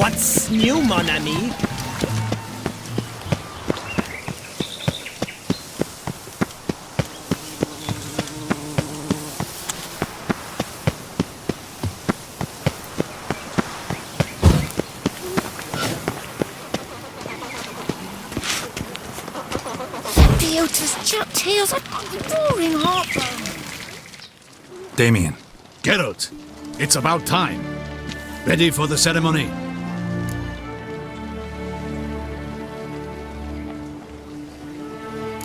What's new, mon ami? Theotis chapped heels are roaring heartburn. Damien. Geralt, it's about time. Ready for the ceremony?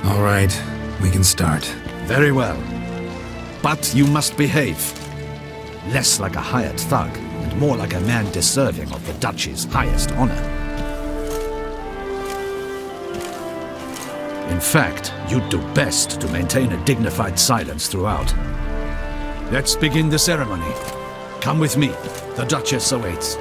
All right, we can start. Very well. But you must behave. Less like a hired thug, and more like a man deserving of the Duchy's highest honor. In fact, you'd do best to maintain a dignified silence throughout. Let's begin the ceremony. Come with me. The Duchess awaits.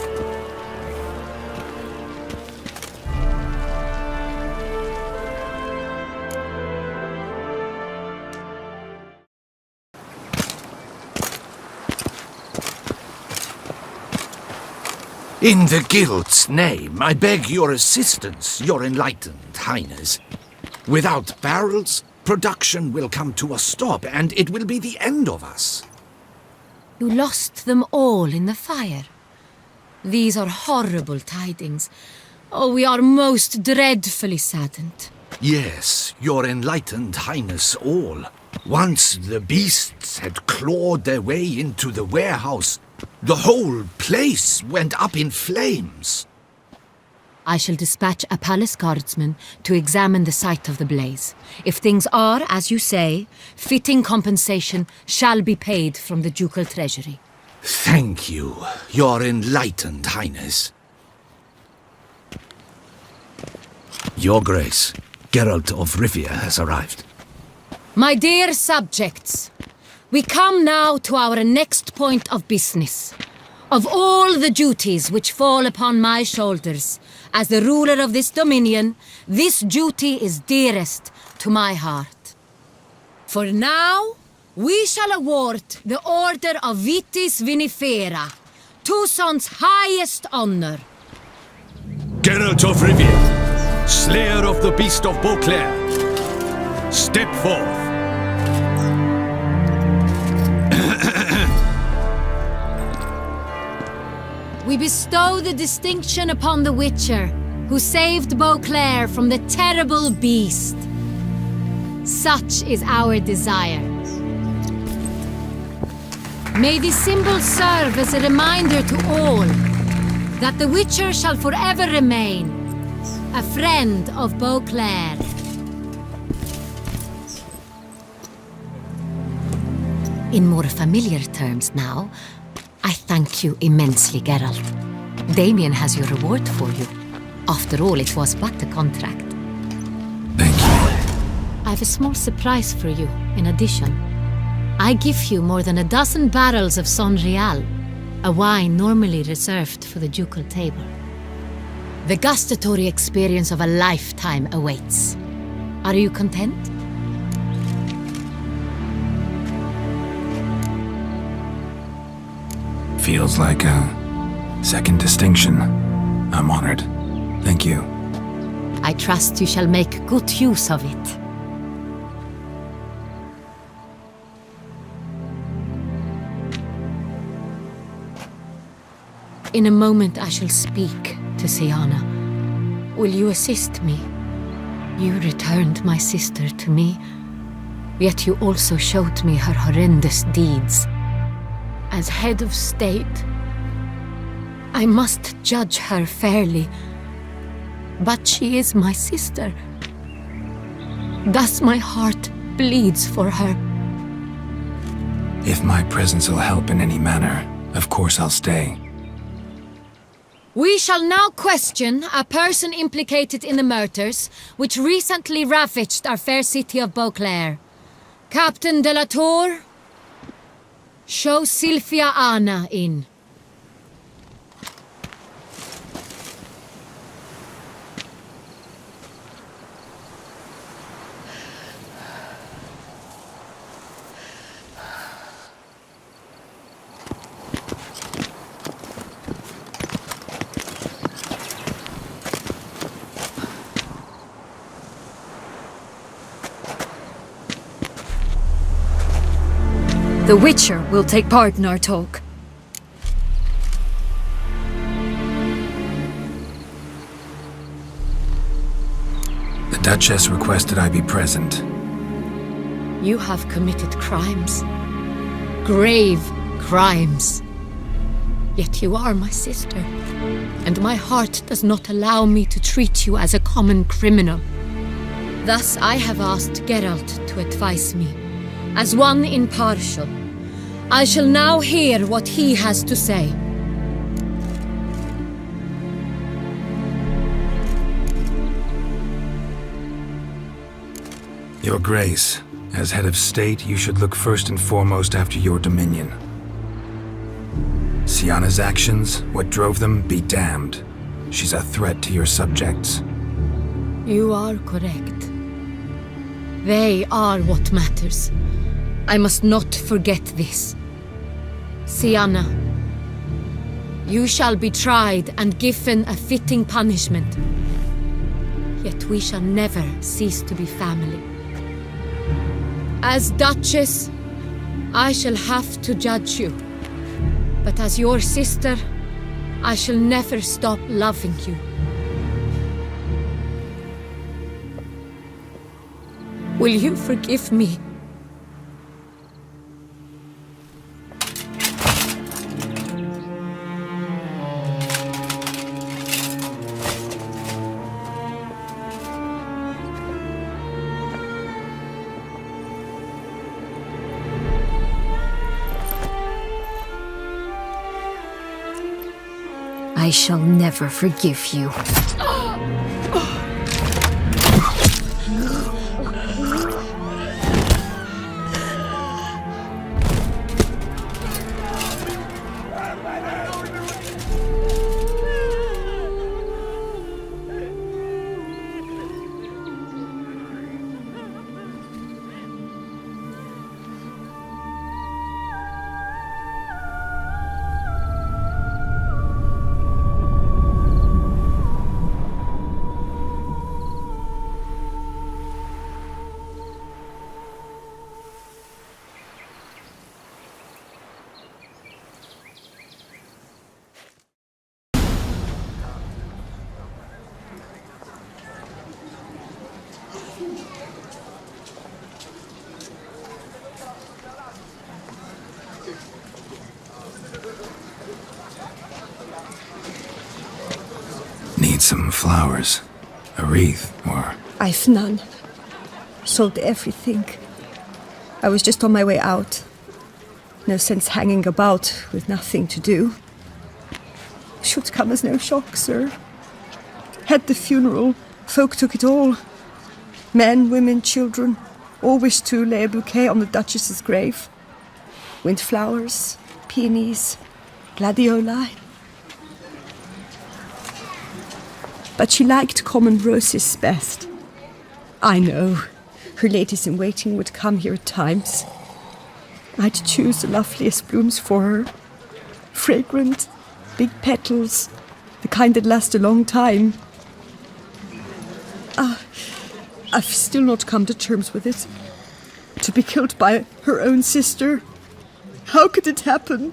In the Guild's name, I beg your assistance, your enlightened highness. Without barrels, production will come to a stop, and it will be the end of us. You lost them all in the fire. These are horrible tidings. Oh, we are most dreadfully saddened. Yes, your enlightened highness all. Once the beasts had clawed their way into the warehouse, the whole place went up in flames. I shall dispatch a palace guardsman to examine the site of the blaze. If things are, as you say, fitting compensation shall be paid from the ducal treasury. Thank you, your enlightened highness. Your Grace, Geralt of Rivia has arrived. My dear subjects, we come now to our next point of business. Of all the duties which fall upon my shoulders, as the ruler of this dominion, this duty is dearest to my heart. For now, we shall award the Order of Vitis Vinifera, Toussaint's highest honor. Geralt of Rivia, Slayer of the Beast of Beauclair, step forth. We bestow the distinction upon the Witcher, who saved Beauclair from the terrible beast. Such is our desire. May this symbol serve as a reminder to all that the Witcher shall forever remain a friend of Beauclair. In more familiar terms now, I thank you immensely, Geralt. Damien has your reward for you. After all, it was but a contract. Thank you. I have a small surprise for you, in addition. I give you more than a dozen barrels of Son Real, a wine normally reserved for the ducal table. The gustatory experience of a lifetime awaits. Are you content? Feels like a second distinction. I'm honored. Thank you. I trust you shall make good use of it. In a moment I shall speak to Syanna. Will you assist me? You returned my sister to me, yet you also showed me her horrendous deeds. As head of state, I must judge her fairly, but she is my sister. Thus my heart bleeds for her. If my presence will help in any manner, of course I'll stay. We shall now question a person implicated in the murders which recently ravaged our fair city of Beauclair. Captain de la Tour, show Sylvia Anna in. The Witcher will take part in our talk. The Duchess requested I be present. You have committed crimes. Grave crimes. Yet you are my sister, and my heart does not allow me to treat you as a common criminal. Thus I have asked Geralt to advise me, as one impartial. I shall now hear what he has to say. Your Grace, as head of state, you should look first and foremost after your dominion. Syanna's actions, what drove them, be damned. She's a threat to your subjects. You are correct. They are what matters. I must not forget this. Syanna, you shall be tried and given a fitting punishment. Yet we shall never cease to be family. As Duchess, I shall have to judge you. But as your sister, I shall never stop loving you. Will you forgive me? I shall never forgive you. Need some flowers. A wreath, or... I've none. Sold everything. I was just on my way out. No sense hanging about with nothing to do. Should come as no shock, sir. Had the funeral. Folk took it all. Men, women, children. All wished to lay a bouquet on the Duchess's grave. Windflowers, peonies, gladioli. But she liked common roses best. I know, her ladies-in-waiting would come here at times. I'd choose the loveliest blooms for her. Fragrant, big petals, the kind that last a long time. I've still not come to terms with it. To be killed by her own sister. How could it happen?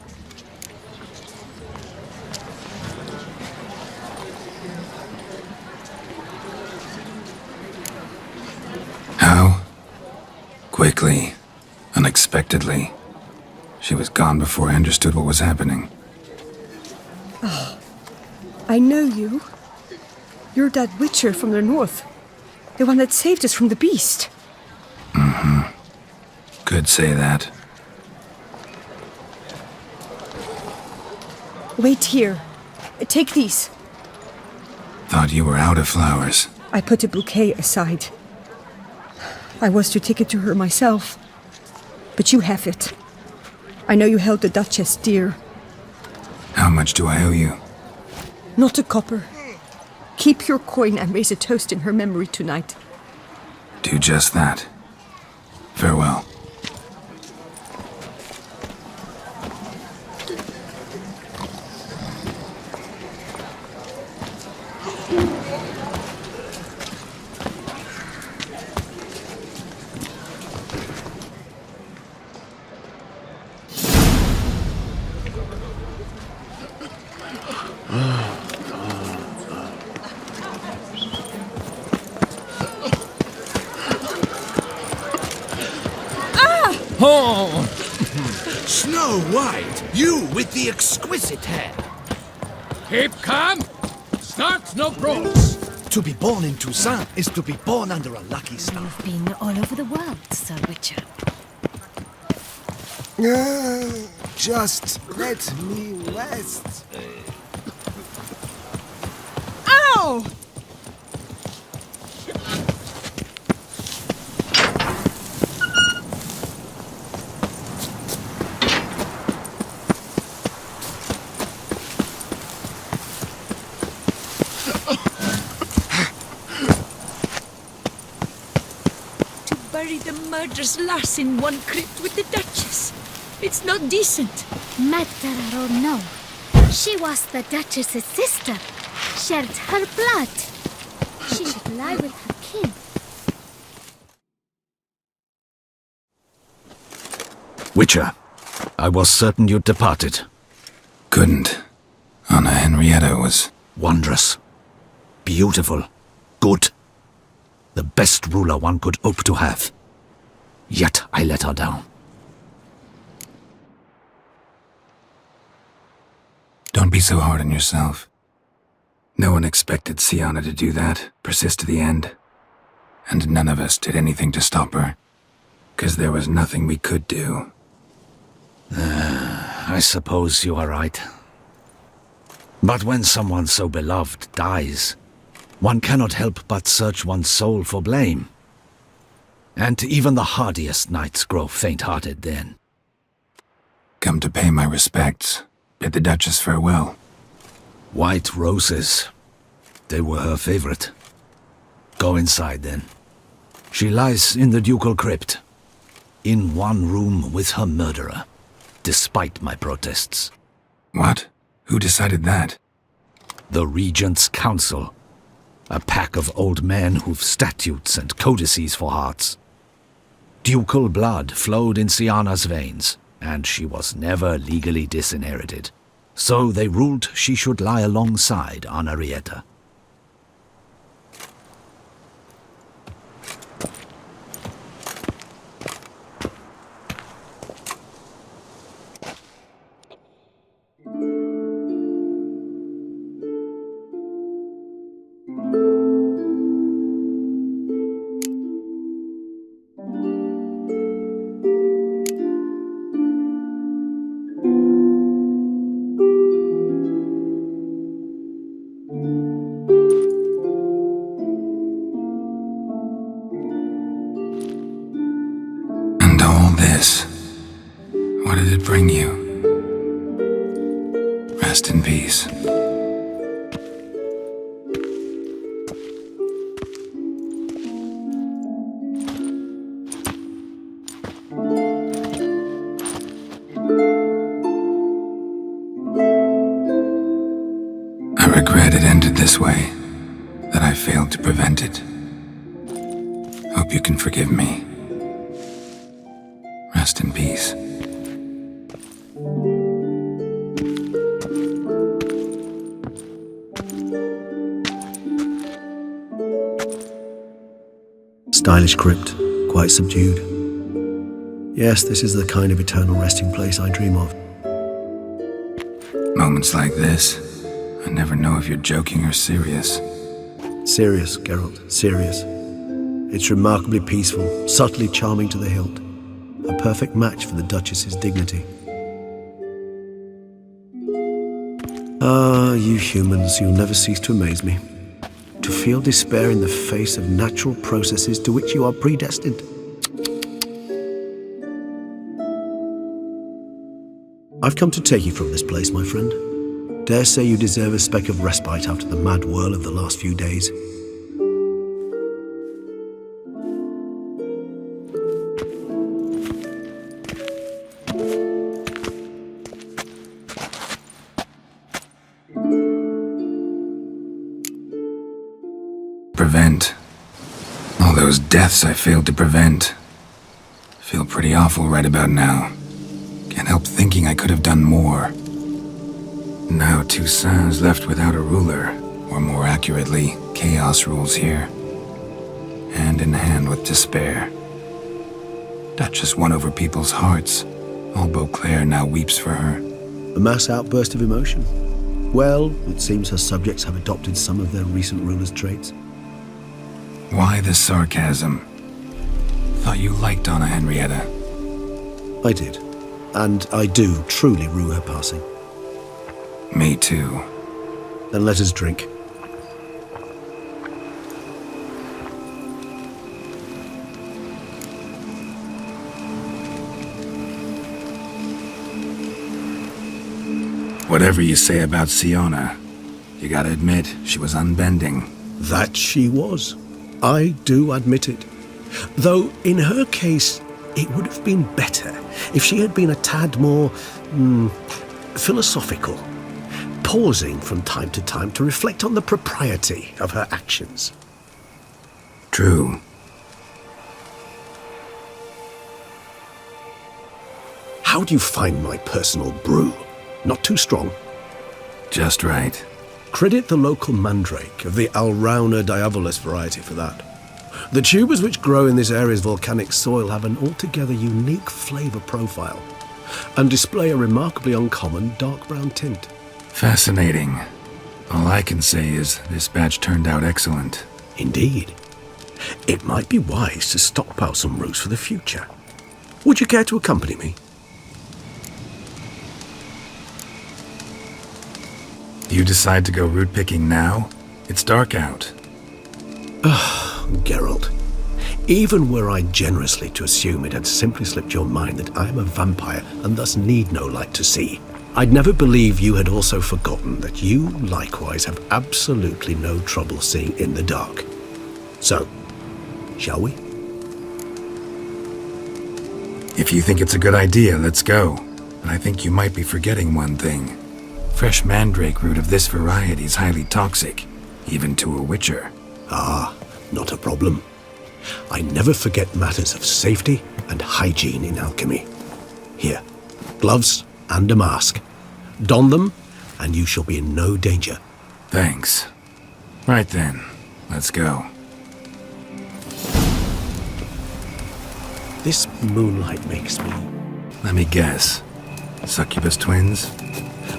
How? Quickly. Unexpectedly. She was gone before I understood what was happening. I know you. You're that witcher from the north. The one that saved us from the beast. Could say that. Wait here. Take these. Thought you were out of flowers. I put a bouquet aside. I was to take it to her myself. But you have it. I know you held the Duchess dear. How much do I owe you? Not a copper. Keep your coin and raise a toast in her memory tonight. Do just that. Farewell. Oh, Snow White, you with the exquisite hair. Keep calm. Start no brawls. To be born in Toussaint is to be born under a lucky star. You've been all over the world, Sir Witcher. Just let me rest. ow! Bury the murderous lass in one crypt with the Duchess. It's not decent. Matter or no, she was the Duchess's sister, shared her blood. She should lie with her kin. Witcher, I was certain you'd departed. Couldn't. Anna Henrietta was... Wondrous. Beautiful. Good. The best ruler one could hope to have. Yet I let her down. Don't be so hard on yourself. No one expected Syanna to do that, persist to the end. And none of us did anything to stop her. 'Cause there was nothing we could do. I suppose you are right. But when someone so beloved dies, one cannot help but search one's soul for blame. And even the hardiest knights grow faint-hearted then. Come to pay my respects. Bid the Duchess farewell. White roses. They were her favorite. Go inside then. She lies in the ducal crypt. In one room with her murderer. Despite my protests. What? Who decided that? The Regent's Council. A pack of old men who've statutes and codices for hearts. Ducal blood flowed in Syanna's veins, and she was never legally disinherited. So they ruled she should lie alongside Anna Henrietta. What did it bring you? Rest in peace. I regret it ended this way, that I failed to prevent it. Hope you can forgive me. Rest in peace. Stylish crypt, quite subdued. Yes, this is the kind of eternal resting place I dream of. Moments like this, I never know if you're joking or serious. Serious, Geralt, serious. It's remarkably peaceful, subtly charming to the hilt. A perfect match for the Duchess's dignity. Ah, you humans, you'll never cease to amaze me. To feel despair in the face of natural processes to which you are predestined. I've come to take you from this place, my friend. Dare say you deserve a speck of respite after the mad whirl of the last few days. Prevent. All those deaths I failed to prevent. Feel pretty awful right about now. Can't help thinking I could have done more. Now Toussaint's left without a ruler, or more accurately, chaos rules here. Hand in hand with despair. Duchess won over people's hearts. All Beauclair now weeps for her. A mass outburst of emotion. Well, it seems her subjects have adopted some of their recent ruler's traits. Why the sarcasm? Thought you liked Donna Henrietta. I did. And I do truly rue her passing. Me too. Then let us drink. Whatever you say about Siona, you gotta admit, she was unbending. That she was. I do admit it. Though, in her case, it would have been better if she had been a tad more, philosophical, pausing from time to time to reflect on the propriety of her actions. True. How do you find my personal brew? Not too strong? Just right. Credit the local mandrake of the Alrauna diavolus variety for that. The tubers which grow in this area's volcanic soil have an altogether unique flavour profile and display a remarkably uncommon dark brown tint. Fascinating. All I can say is this batch turned out excellent. Indeed. It might be wise to stockpile some roots for the future. Would you care to accompany me? You decide to go root picking now? It's dark out. Geralt, even were I generously to assume it had simply slipped your mind that I am a vampire and thus need no light to see, I'd never believe you had also forgotten that you likewise have absolutely no trouble seeing in the dark. So, shall we? If you think it's a good idea, let's go. But I think you might be forgetting one thing. Fresh mandrake root of this variety is highly toxic, even to a witcher. Ah, not a problem. I never forget matters of safety and hygiene in alchemy. Here, gloves and a mask. Don them, and you shall be in no danger. Thanks. Right then, let's go. This moonlight makes me... Let me guess. Succubus twins?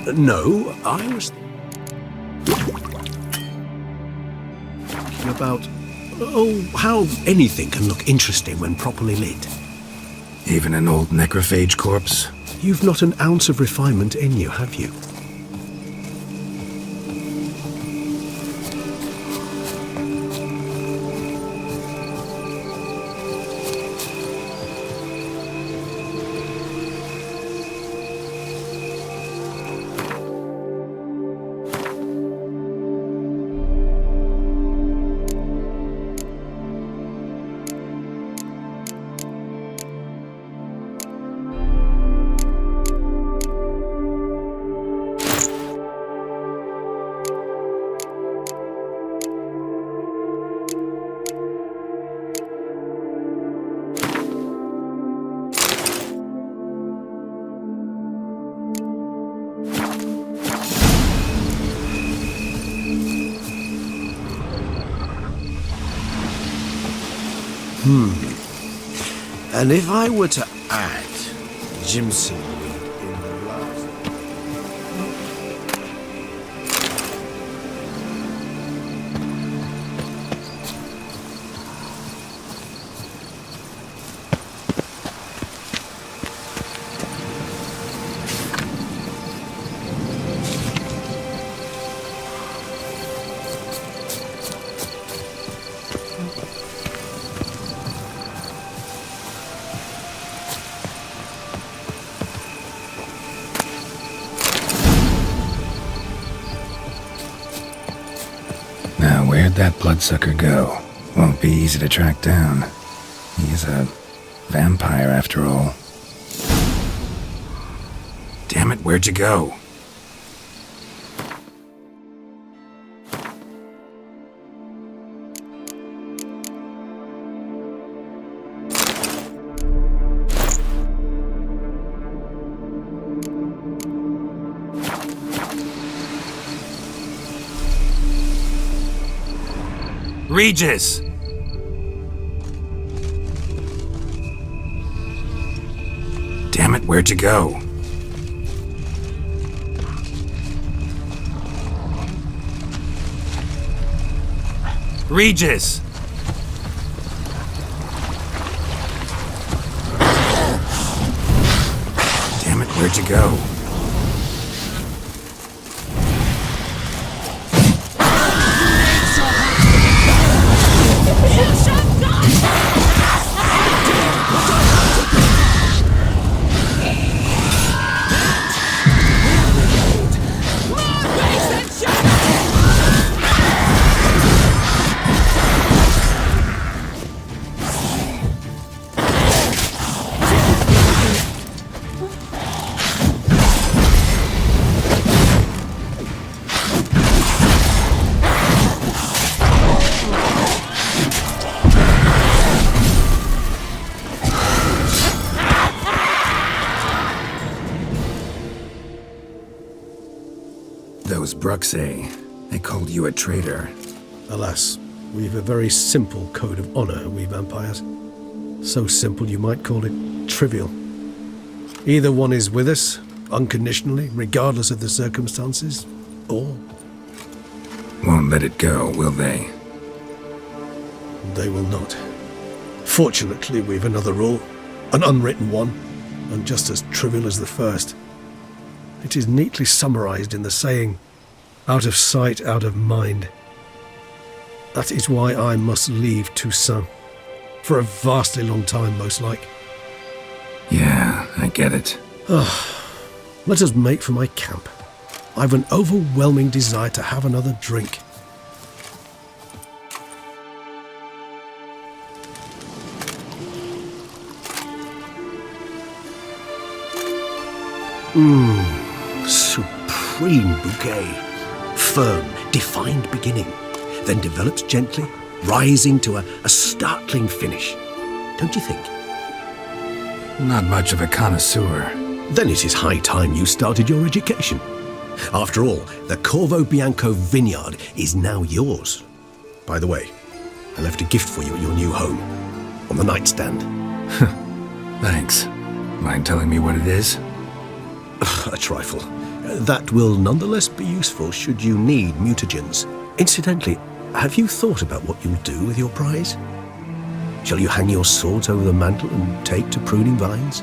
No, I was... thinking about... how anything can look interesting when properly lit. Even an old necrophage corpse? You've not an ounce of refinement in you, have you? And if I were to add Jimson in the last... Now, where'd that bloodsucker go? Won't be easy to track down. He's a vampire after all. Damn it, where'd you go? Regis! where'd you go? Regis! Damn it, where'd you go? Those Bruxae, they called you a traitor. Alas, we've a very simple code of honor, we vampires. So simple you might call it trivial. Either one is with us, unconditionally, regardless of the circumstances, or... Won't let it go, will they? They will not. Fortunately, we've another rule, an unwritten one, and just as trivial as the first. It is neatly summarized in the saying, out of sight, out of mind. That is why I must leave Toussaint. For a vastly long time, most like. Yeah, I get it. Let us make for my camp. I've an overwhelming desire to have another drink. Supreme bouquet. Firm, defined beginning, then develops gently, rising to a startling finish. Don't you think? Not much of a connoisseur. Then it is high time you started your education. After all, the Corvo Bianco vineyard is now yours. By the way, I left a gift for you at your new home, on the nightstand. Thanks. Mind telling me what it is? A trifle. That will nonetheless be useful should you need mutagens. Incidentally, have you thought about what you'll do with your prize? Shall you hang your swords over the mantle and take to pruning vines?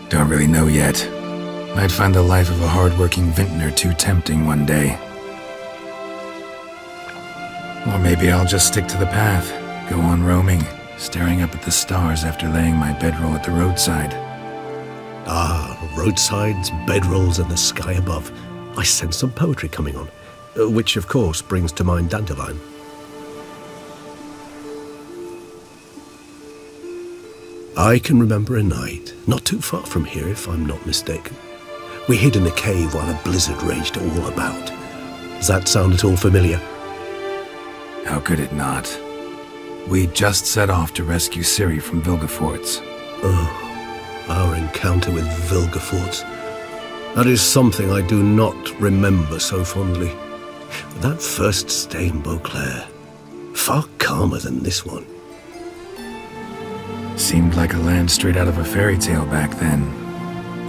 Don't really know yet. Might find the life of a hard-working vintner too tempting one day. Or maybe I'll just stick to the path, go on roaming, staring up at the stars after laying my bedroll at the roadside. Ah, roadsides, bedrolls, and the sky above. I sense some poetry coming on, which of course brings to mind Dandelion. I can remember a night, not too far from here if I'm not mistaken. We hid in a cave while a blizzard raged all about. Does that sound at all familiar? How could it not? We just set off to rescue Ciri from Vilgefortz. Oh, our encounter with Vilgefortz. That is something I do not remember so fondly. But that first stay in Beauclair, far calmer than this one. Seemed like a land straight out of a fairy tale back then.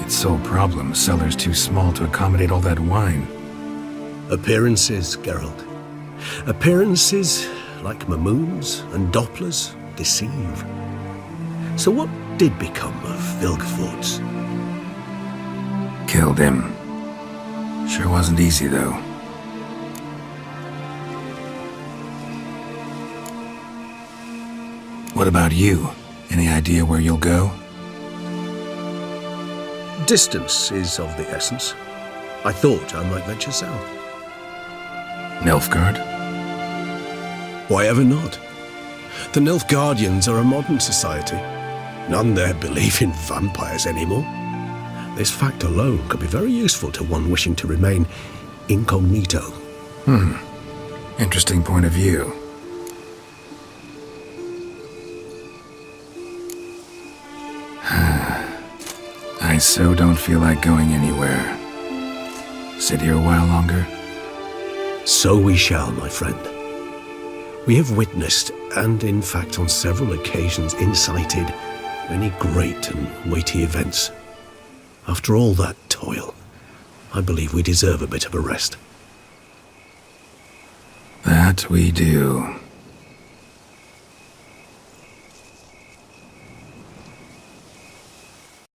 Its sole problem, cellars too small to accommodate all that wine. Appearances, Geralt. Appearances, like Mamoons and Dopplers, deceive. So what did become of Vilgefortz? Killed him. Sure wasn't easy, though. What about you? Any idea where you'll go? Distance is of the essence. I thought I might venture south. Nilfgaard? Why ever not? The Nilfgaardians are a modern society. None there believe in vampires anymore. This fact alone could be very useful to one wishing to remain incognito. Interesting point of view. I so don't feel like going anywhere. Sit here a while longer? So we shall, my friend. We have witnessed, and in fact on several occasions incited, many great and weighty events. After all that toil, I believe we deserve a bit of a rest. That we do.